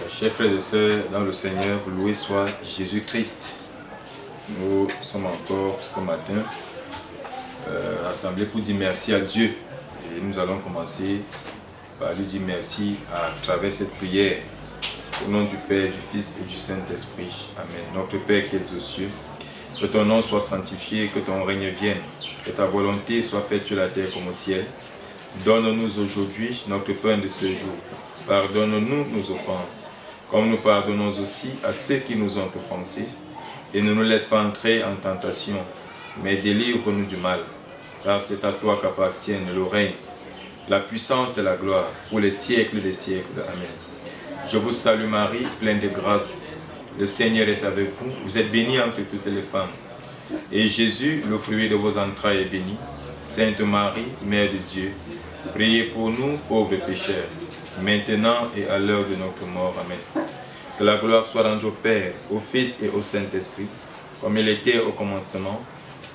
Chers frères et sœurs, dans le Seigneur, loué soit Jésus-Christ. Nous sommes encore ce matin rassemblés pour dire merci à Dieu. Et nous allons commencer par lui dire merci à travers cette prière. Au nom du Père, du Fils et du Saint-Esprit. Amen. Notre Père qui es aux cieux, que ton nom soit sanctifié, que ton règne vienne, que ta volonté soit faite sur la terre comme au ciel. Donne-nous aujourd'hui notre pain de ce jour. Pardonne-nous nos offenses, comme nous pardonnons aussi à ceux qui nous ont offensés. Et ne nous laisse pas entrer en tentation, mais délivre-nous du mal. Car c'est à toi qu'appartiennent le règne, la puissance et la gloire, pour les siècles des siècles. Amen. Je vous salue Marie, pleine de grâce. Le Seigneur est avec vous. Vous êtes bénie entre toutes les femmes. Et Jésus, le fruit de vos entrailles, est béni. Sainte Marie, Mère de Dieu, priez pour nous, pauvres pécheurs, maintenant et à l'heure de notre mort. Amen. Que la gloire soit rendue au Père, au Fils et au Saint-Esprit, comme il était au commencement,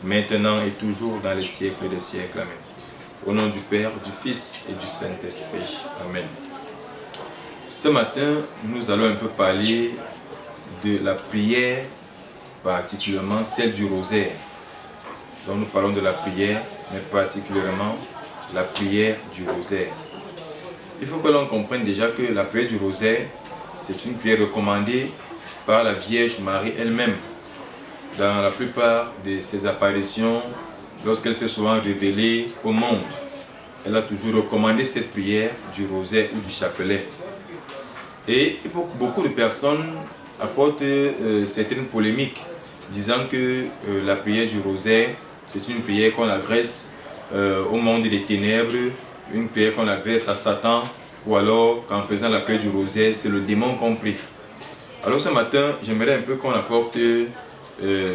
maintenant et toujours dans les siècles des siècles. Amen. Au nom du Père, du Fils et du Saint-Esprit. Amen. Ce matin, nous allons un peu parler de la prière, particulièrement celle du rosaire. Donc nous parlons de la prière, mais particulièrement la prière du rosaire. Il faut que l'on comprenne déjà que la prière du rosaire, c'est une prière recommandée par la Vierge Marie elle-même. Dans la plupart de ses apparitions, lorsqu'elle s'est souvent révélée au monde, elle a toujours recommandé cette prière du rosaire ou du chapelet. Et beaucoup de personnes apportent certaines polémiques, disant que la prière du rosaire, c'est une prière qu'on adresse au monde des ténèbres, une prière qu'on adresse à Satan, ou alors qu'en faisant la prière du rosaire, c'est le démon qu'on prie. Alors ce matin, j'aimerais un peu qu'on apporte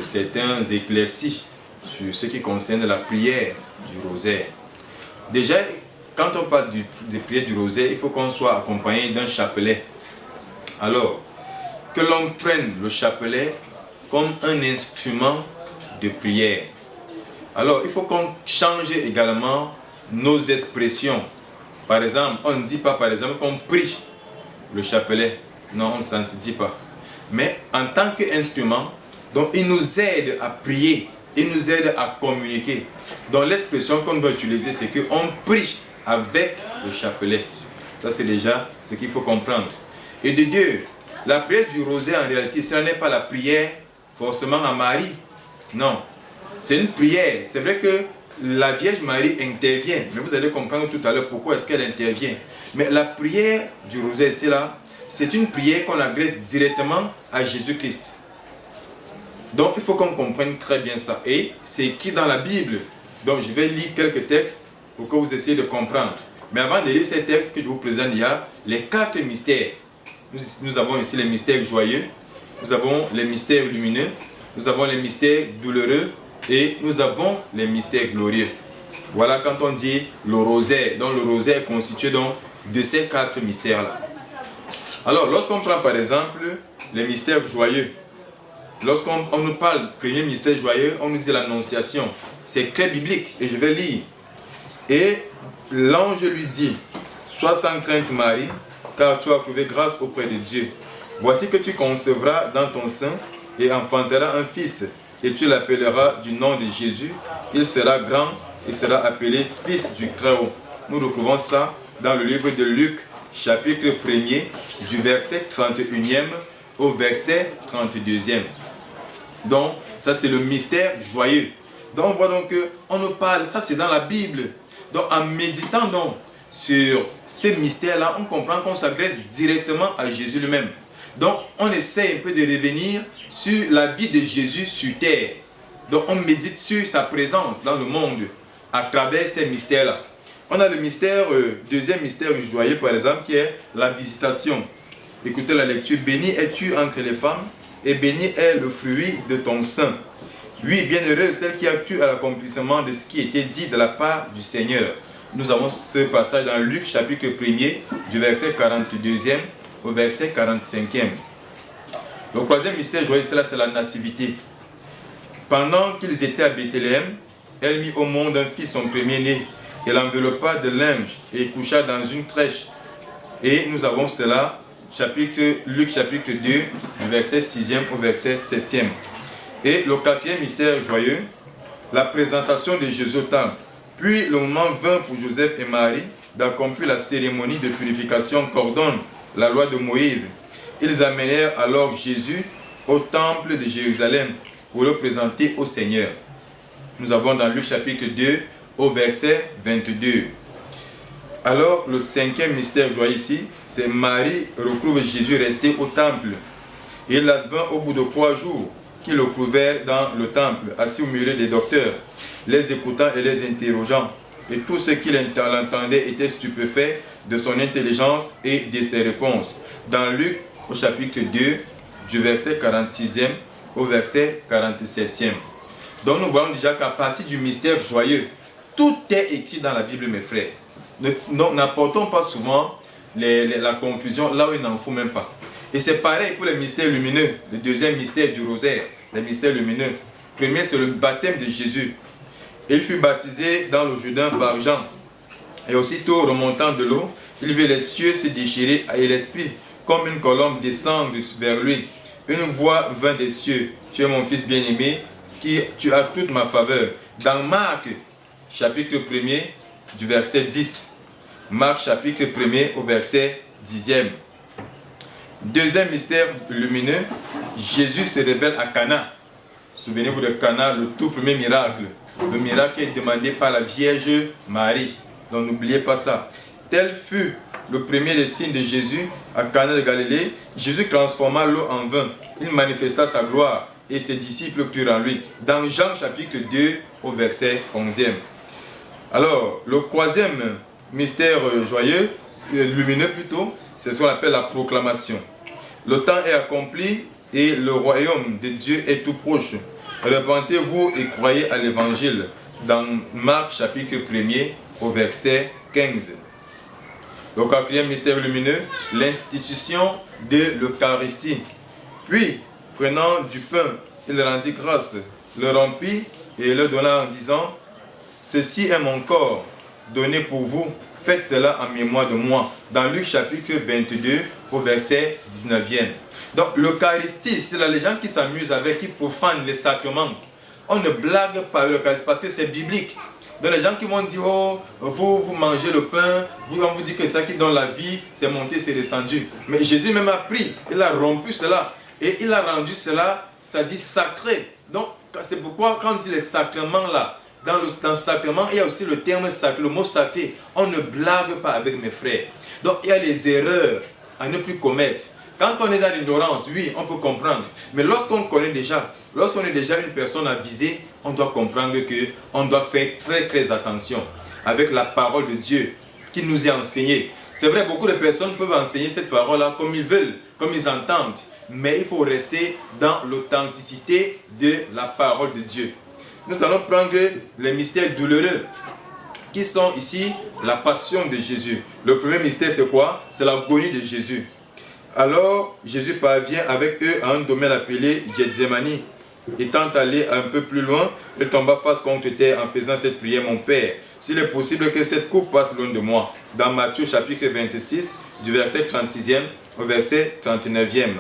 certains éclaircies sur ce qui concerne la prière du rosaire. Déjà, quand on parle de prière du rosaire, il faut qu'on soit accompagné d'un chapelet. Alors, que l'on prenne le chapelet comme un instrument de prière. Alors, il faut qu'on change également nos expressions. Par exemple, on ne dit pas par exemple qu'on prie le chapelet. Non, on ne s'en dit pas. Mais en tant qu'instrument, donc il nous aide à prier, il nous aide à communiquer. Donc l'expression qu'on doit utiliser, c'est qu'on prie avec le chapelet. Ça, c'est déjà ce qu'il faut comprendre. Et de deux, la prière du rosaire, en réalité, ce n'est pas la prière forcément à Marie. Non, c'est une prière. C'est vrai que la Vierge Marie intervient, mais vous allez comprendre tout à l'heure pourquoi est-ce qu'elle intervient. Mais la prière du rosaire, c'est une prière qu'on adresse directement à Jésus-Christ. Donc il faut qu'on comprenne très bien ça. Et c'est écrit dans la Bible. Donc je vais lire quelques textes pour que vous essayiez de comprendre. Mais avant de lire ces textes que je vous présente, il y a les 4 mystères. Nous avons ici les mystères joyeux, nous avons les mystères lumineux, nous avons les mystères douloureux et nous avons les mystères glorieux. Voilà quand on dit le rosaire. Donc le rosaire est constitué donc de ces 4 mystères-là. Alors lorsqu'on prend par exemple les mystères joyeux, lorsqu'on nous parle premier mystère joyeux, on nous dit l'annonciation. C'est très biblique et je vais lire. Et l'ange lui dit, sois sans crainte Marie, car tu as trouvé grâce auprès de Dieu. Voici que tu concevras dans ton sein et enfanteras un fils, et tu l'appelleras du nom de Jésus. Il sera grand et sera appelé Fils du Très-Haut. Nous retrouvons ça dans le livre de Luc, chapitre 1er, du verset 31e au verset 32e. Donc, ça c'est le mystère joyeux. Donc, on voit donc qu'on nous parle, ça c'est dans la Bible. Donc, en méditant donc sur ces mystères-là, on comprend qu'on s'adresse directement à Jésus lui-même. Donc, on essaie un peu de revenir sur la vie de Jésus sur terre. Donc, on médite sur sa présence dans le monde à travers ces mystères-là. On a le mystère, deuxième mystère joyeux par exemple, qui est la visitation. Écoutez la lecture. Béni es-tu entre les femmes, et béni est le fruit de ton sein. Oui, bienheureuse celle qui a cru à l'accomplissement de ce qui était dit de la part du Seigneur. Nous avons ce passage dans Luc chapitre 1er du verset 42e au verset 45e. Le troisième mystère joyeux, c'est la nativité. Pendant qu'ils étaient à Bethléem, elle mit au monde un fils, son premier-né. Elle l'enveloppa de linge et coucha dans une crèche. Et nous avons cela Luc chapitre 2, du verset 6e au verset 7e. Et le quatrième mystère joyeux, la présentation de Jésus au temple. Puis le moment vint pour Joseph et Marie d'accomplir la cérémonie de purification qu'ordonne la loi de Moïse. Ils amenèrent alors Jésus au temple de Jérusalem pour le présenter au Seigneur. Nous avons dans Luc chapitre 2 au verset 22. Alors le cinquième mystère joyeux ici, c'est Marie retrouve Jésus resté au temple. Il advint au bout de 3 jours qu'ils le trouvèrent dans le temple, assis au milieu des docteurs, les écoutant et les interrogeant. Et tous ceux qui l'entendaient étaient stupéfaits de son intelligence et de ses réponses. Dans Luc, au chapitre 2, du verset 46e au verset 47e. Donc nous voyons déjà qu'à partir du mystère joyeux, tout est écrit dans la Bible, mes frères. N'apportons pas souvent la confusion là où il n'en faut même pas. Et c'est pareil pour les mystères lumineux, le deuxième mystère du rosaire, les mystères lumineux. Le premier, c'est le baptême de Jésus. Il fut baptisé dans le Jourdain par Jean. Et aussitôt remontant de l'eau, il vit les cieux se déchirer et l'Esprit, comme une colombe, descendre vers lui. Une voix vint des cieux. Tu es mon fils bien-aimé, tu as toute ma faveur. Dans Marc, chapitre 1er, du verset 10. Marc, chapitre 1er, au verset 10e. Deuxième mystère lumineux, Jésus se révèle à Cana. Souvenez-vous de Cana, le tout premier miracle. Le miracle est demandé par la Vierge Marie. Donc n'oubliez pas ça. Tel fut le premier des signes de Jésus à Cana de Galilée. Jésus transforma l'eau en vin. Il manifesta sa gloire et ses disciples crurent en lui. Dans Jean chapitre 2 au verset 11e. Alors, le troisième mystère joyeux, lumineux plutôt, c'est ce qu'on appelle la proclamation. Le temps est accompli et le royaume de Dieu est tout proche. Repentez-vous et croyez à l'évangile. Dans Marc chapitre 1er au verset 15. Le quatrième mystère lumineux, l'institution de l'Eucharistie. Puis, prenant du pain, il rendit grâce, le rompit et le donna en disant, « Ceci est mon corps, donné pour vous, faites cela en mémoire de moi. » Dans Luc chapitre 22 au verset 19e. Donc l'Eucharistie, c'est là les gens qui s'amusent avec, qui profanent les sacrements. On ne blague pas l'Eucharistie parce que c'est biblique. Donc les gens qui vont dire, oh, vous mangez le pain, on vous dit que c'est ça qui donne la vie, c'est monté, c'est descendu. Mais Jésus même a pris, il a rompu cela. Et il a rendu cela, ça dit sacré. Donc c'est pourquoi quand on dit les sacrements là, dans le sacrement, il y a aussi le terme sacré, le mot sacré. On ne blague pas avec mes frères. Donc il y a les erreurs à ne plus commettre. Quand on est dans l'ignorance, oui, on peut comprendre. Mais lorsqu'on connaît déjà, lorsqu'on est déjà une personne avisée, on doit comprendre qu'on doit faire très très attention avec la parole de Dieu qui nous est enseignée. C'est vrai, beaucoup de personnes peuvent enseigner cette parole-là comme ils veulent, comme ils entendent. Mais il faut rester dans l'authenticité de la parole de Dieu. Nous allons prendre les mystères douloureux qui sont ici la passion de Jésus. Le premier mystère, c'est quoi? C'est l'agonie de Jésus. Alors, Jésus parvient avec eux à un domaine appelé Gethsémani. Étant allé un peu plus loin, il tomba face contre terre en faisant cette prière, mon Père, s'il est possible que cette coupe passe loin de moi. Dans Matthieu chapitre 26, du verset 36e au verset 39e.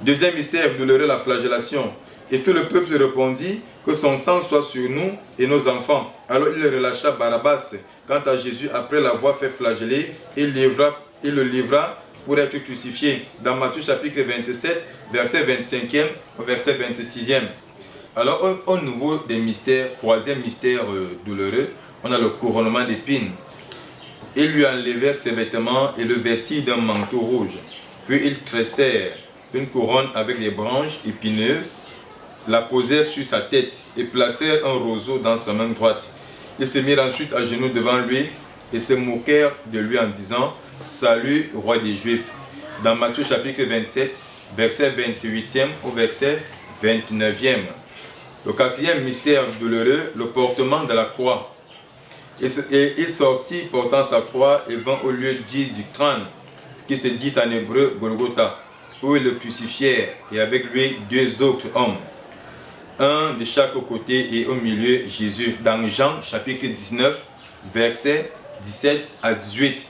Deuxième mystère douloureux, la flagellation. Et tout le peuple répondit que son sang soit sur nous et nos enfants. Alors il relâcha Barabbas. Quant à Jésus, après l'avoir fait flageller, il le livra pour être crucifié. Dans Matthieu chapitre 27, verset 25e au verset 26e. Alors au niveau des mystères, troisième mystère douloureux, on a le couronnement d'épines. Ils lui enlevèrent ses vêtements et le vêtirent d'un manteau rouge. Puis ils tressèrent une couronne avec des branches épineuses, la posèrent sur sa tête et placèrent un roseau dans sa main droite. Ils se mirent ensuite à genoux devant lui et se moquèrent de lui en disant « Salut, roi des Juifs ». Dans Matthieu chapitre 27, verset 28e au verset 29e. Le quatrième mystère douloureux, le portement de la croix. Et il sortit portant sa croix et vint au lieu dit du crâne, qui se dit en hébreu Golgotha, où ils le crucifièrent et avec lui 2 autres hommes, un de chaque côté et au milieu Jésus. Dans Jean chapitre 19, versets 17 à 18.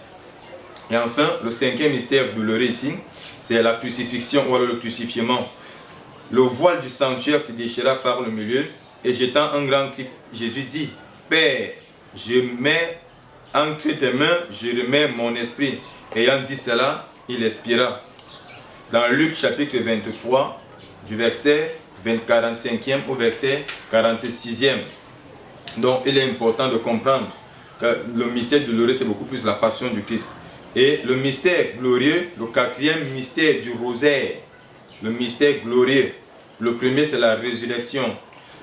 Et enfin, le cinquième mystère douloureux ici, c'est la crucifixion ou alors le crucifiement. Le voile du sanctuaire se déchira par le milieu et jetant un grand cri, Jésus dit, Père, je mets entre tes mains, je remets mon esprit. Ayant dit cela, il expira. Dans Luc chapitre 23, du verset 45e au verset 46e. Donc il est important de comprendre que le mystère douloureux, c'est beaucoup plus la passion du Christ. Et le mystère glorieux, le quatrième mystère du rosaire, le mystère glorieux, le premier c'est la résurrection.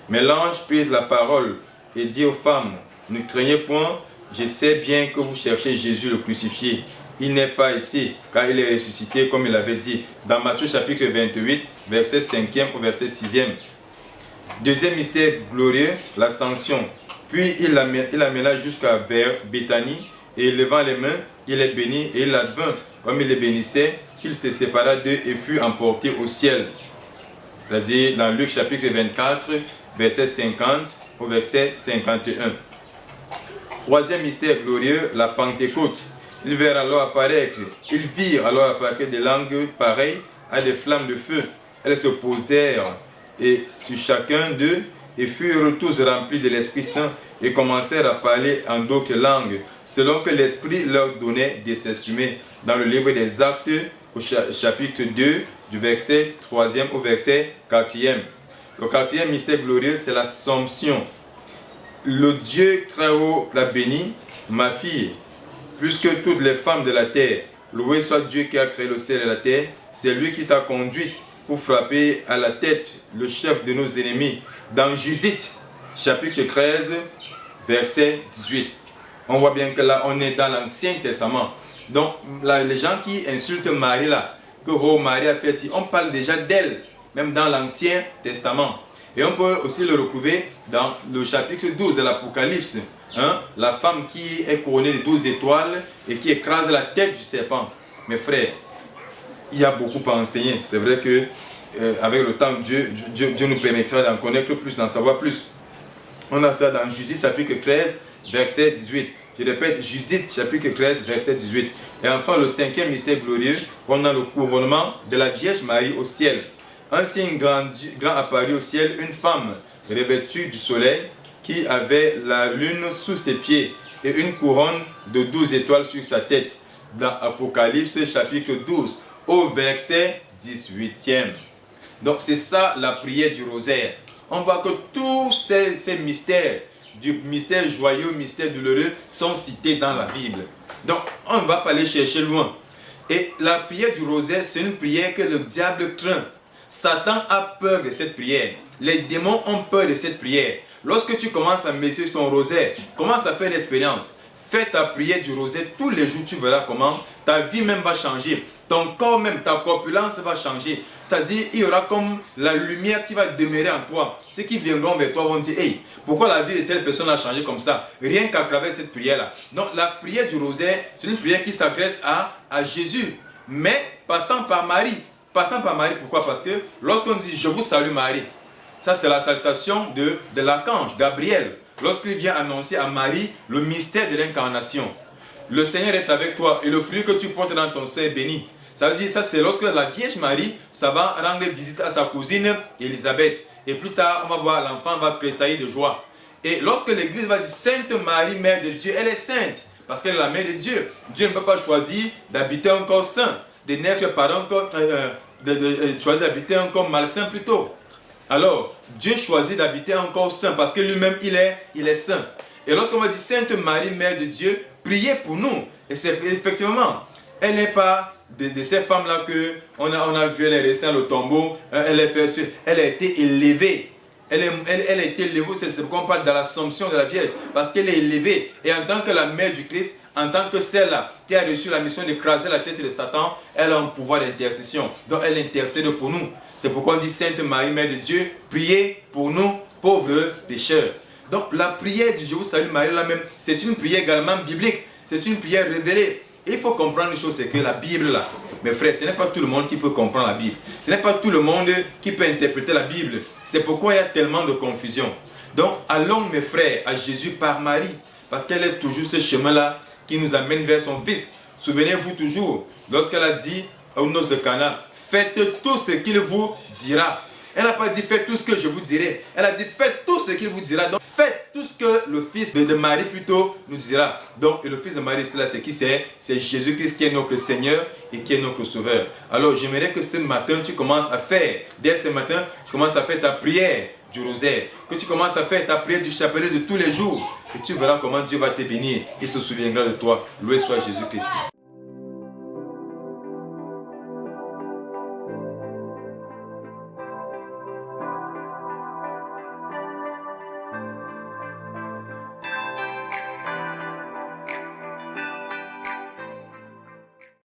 Mais l'ange prit la parole et dit aux femmes, ne craignez point, je sais bien que vous cherchez Jésus le crucifié. Il n'est pas ici, car il est ressuscité comme il avait dit. Dans Matthieu chapitre 28, verset 5e au verset 6e. Deuxième mystère glorieux, l'ascension. Puis il l'amena jusqu'à vers Béthanie, et levant les mains, il les bénit, et il advint, comme il les bénissait, qu'il se sépara d'eux et fut emporté au ciel. C'est-à-dire dans Luc chapitre 24, verset 50 au verset 51. Troisième mystère glorieux, la Pentecôte. Ils virent alors apparaître des langues pareilles à des flammes de feu. Elles se posèrent et sur chacun d'eux et furent tous remplis de l'Esprit Saint et commencèrent à parler en d'autres langues, selon que l'Esprit leur donnait de s'exprimer. Dans le livre des Actes, au chapitre 2, du verset 3e au verset 4e. Le quatrième mystère glorieux, c'est l'Assomption. Le Dieu très haut l'a béni, ma fille, plus que toutes les femmes de la terre. Loué soit Dieu qui a créé le ciel et la terre. C'est lui qui t'a conduite pour frapper à la tête le chef de nos ennemis. Dans Judith, chapitre 13, verset 18. On voit bien que là, on est dans l'Ancien Testament. Donc, là, les gens qui insultent Marie là, que oh, Marie a fait ci, on parle déjà d'elle, même dans l'Ancien Testament. Et on peut aussi le retrouver dans le chapitre 12 de l'Apocalypse. La femme qui est couronnée de 12 étoiles et qui écrase la tête du serpent. Mes frères, il y a beaucoup à enseigner. C'est vrai que avec le temps, Dieu nous permettra d'en connaître plus, d'en savoir plus. On a ça dans Judith chapitre 13, verset 18. Je répète, Judith chapitre 13, verset 18. Et enfin, le cinquième mystère glorieux, on a le couronnement de la Vierge Marie au ciel. Un signe grand apparut au ciel, une femme revêtue du soleil, qui avait la lune sous ses pieds et une couronne de 12 étoiles sur sa tête. Dans Apocalypse chapitre 12 au verset 18e. Donc c'est ça la prière du rosaire. On voit que tous ces mystères, du mystère joyeux, mystère douloureux, sont cités dans la Bible. Donc on ne va pas aller chercher loin. Et la prière du rosaire, c'est une prière que le diable craint. Satan a peur de cette prière. Les démons ont peur de cette prière. Lorsque tu commences à méditer sur ton rosaire, commence à faire l'expérience. Fais ta prière du rosaire tous les jours, tu verras comment ta vie même va changer. Ton corps même, ta corpulence va changer. C'est-à-dire, il y aura comme la lumière qui va demeurer en toi. Ceux qui viendront vers toi vont dire, hey, pourquoi la vie de telle personne a changé comme ça? Rien qu'à travers cette prière-là. Donc, la prière du rosaire, c'est une prière qui s'adresse à Jésus, mais passant par Marie. Passant par Marie, pourquoi? Parce que lorsqu'on dit, je vous salue Marie, ça c'est la salutation de l'archange Gabriel. Lorsqu'il vient annoncer à Marie le mystère de l'incarnation. Le Seigneur est avec toi et le fruit que tu portes dans ton sein est béni. Ça veut dire, ça c'est lorsque la Vierge Marie, ça va rendre visite à sa cousine Élisabeth. Et plus tard, on va voir l'enfant va tressaillir de joie. Et lorsque l'Église va dire, Sainte Marie, Mère de Dieu, elle est sainte. Parce qu'elle est la Mère de Dieu. Dieu ne peut pas choisir d'habiter un corps saint. De naître par un corps, choisir d'habiter un corps malsain plutôt. Alors, Dieu choisit d'habiter un corps saint parce que lui-même, il est saint. Et lorsqu'on va dire Sainte Marie, Mère de Dieu, priez pour nous. Et c'est effectivement, elle n'est pas de ces femmes-là qu'on a vu, elle est restée dans le tombeau, elle a été élevée. Elle a été élevée, c'est pourquoi on parle de l'Assomption de la Vierge, parce qu'elle est élevée. Et en tant que la mère du Christ, en tant que celle-là qui a reçu la mission d'écraser la tête de Satan, elle a un pouvoir d'intercession. Donc elle intercède pour nous. C'est pourquoi on dit Sainte Marie, Mère de Dieu, priez pour nous, pauvres pécheurs. Donc la prière du Je vous salue Marie là même, c'est une prière également biblique. C'est une prière révélée. Et il faut comprendre une chose, c'est que la Bible là, mes frères, ce n'est pas tout le monde qui peut comprendre la Bible. Ce n'est pas tout le monde qui peut interpréter la Bible. C'est pourquoi il y a tellement de confusion. Donc allons mes frères à Jésus par Marie, parce qu'elle est toujours ce chemin-là qui nous amène vers son Fils. Souvenez-vous toujours, lorsqu'elle a dit aux noces de Cana, faites tout ce qu'il vous dira. Elle n'a pas dit faites tout ce que je vous dirai. Elle a dit faites tout ce qu'il vous dira. Donc faites tout ce que le fils de Marie plutôt nous dira. Donc et le fils de Marie, c'est qui c'est? C'est Jésus-Christ qui est notre Seigneur et qui est notre Sauveur. Alors j'aimerais que ce matin tu commences à faire, dès ce matin, tu commences à faire ta prière du rosaire. Que tu commences à faire ta prière du chapelet de tous les jours. Et tu verras comment Dieu va te bénir. Il se souviendra de toi. Loué soit Jésus-Christ.